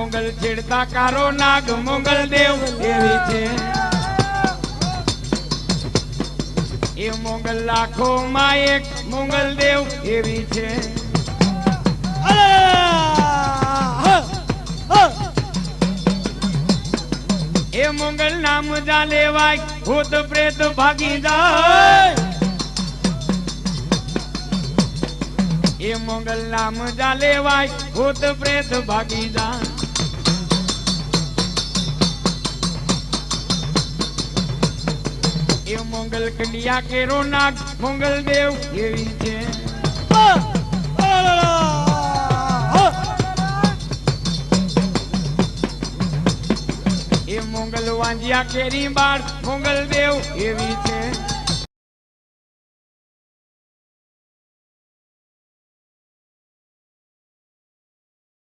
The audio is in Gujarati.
મોગલ છેડતા કારો નાગ મોગલ દેવ એવી છે એ મોગલ લાખો માં એક મોગલ દેવ એવી છે એ મોગલ નામ જા લેવાય ભૂત પ્રેત ભાગી જાય એ મોગલ નામ જા લેવાય ભૂત પ્રેત ભાગી જાય એ મોગલ કંડિયા કેરો નાગ મોગલ દેવ એવી છે એ મોગલ વાંજિયા કેરી બાર મોગલ દેવ એવી છે